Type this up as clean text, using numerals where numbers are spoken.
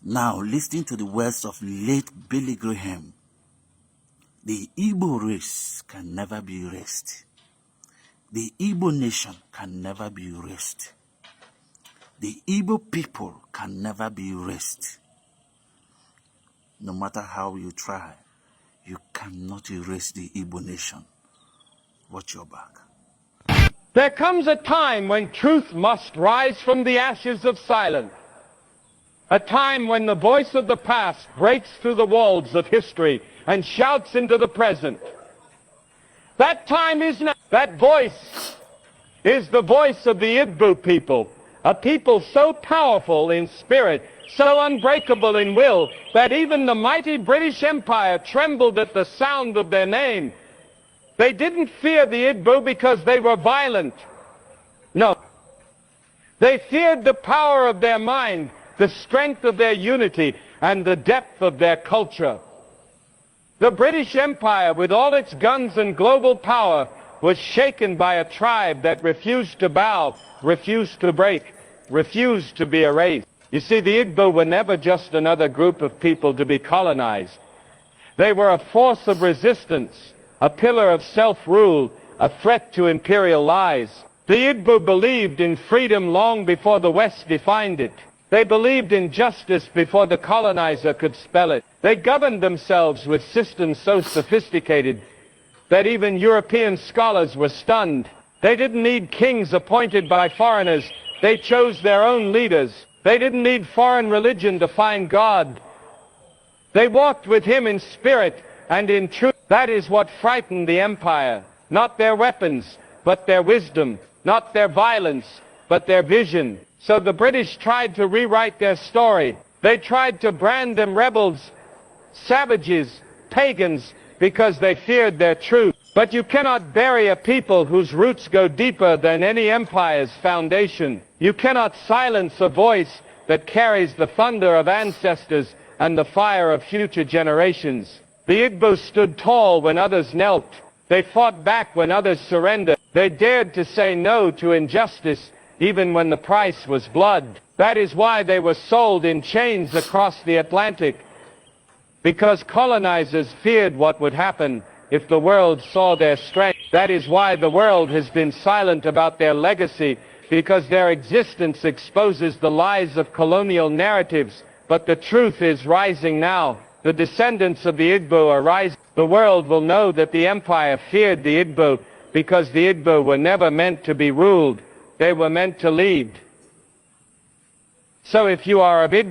Now, listening to the words of late Billy Graham, the Igbo race can never be erased. The Igbo nation can never be erased. The Igbo people can never be erased. No matter how you try, you cannot erase the Igbo nation. Watch your back. There comes a time when truth must rise from the ashes of silence. A time when the voice of the past breaks through the walls of history and shouts into the present. That time is now. That voice is the voice of the Igbo people, a people so powerful in spirit, so unbreakable in will, that even the mighty British Empire trembled at the sound of their name. They didn't fear the Igbo because they were violent. No. They feared the power of their mind, the strength of their unity, and the depth of their culture. The British Empire, with all its guns and global power, was shaken by a tribe that refused to bow, refused to break, refused to be erased. You see, the Igbo were never just another group of people to be colonized. They were a force of resistance, a pillar of self-rule, a threat to imperial lies. The Igbo believed in freedom long before the West defined it. They believed in justice before the colonizer could spell it. They governed themselves with systems so sophisticated that even European scholars were stunned. They didn't need kings appointed by foreigners. They chose their own leaders. They didn't need foreign religion to find God. They walked with him in spirit and in truth. That is what frightened the empire. Not their weapons, but their wisdom. Not their violence, but their vision. So the British tried to rewrite their story. They tried to brand them rebels, savages, pagans, because they feared their truth. But you cannot bury a people whose roots go deeper than any empire's foundation. You cannot silence a voice that carries the thunder of ancestors and the fire of future generations. The Igbo stood tall when others knelt. They fought back when others surrendered. They dared to say no to injustice, even when the price was blood. That is why they were sold in chains across the Atlantic, because colonizers feared what would happen if the world saw their strength. That is why the world has been silent about their legacy, because their existence exposes the lies of colonial narratives. But the truth is rising now. The descendants of the Igbo are rising. The world will know that the empire feared the Igbo because the Igbo were never meant to be ruled. They were meant to lead. So if you are a Igbo,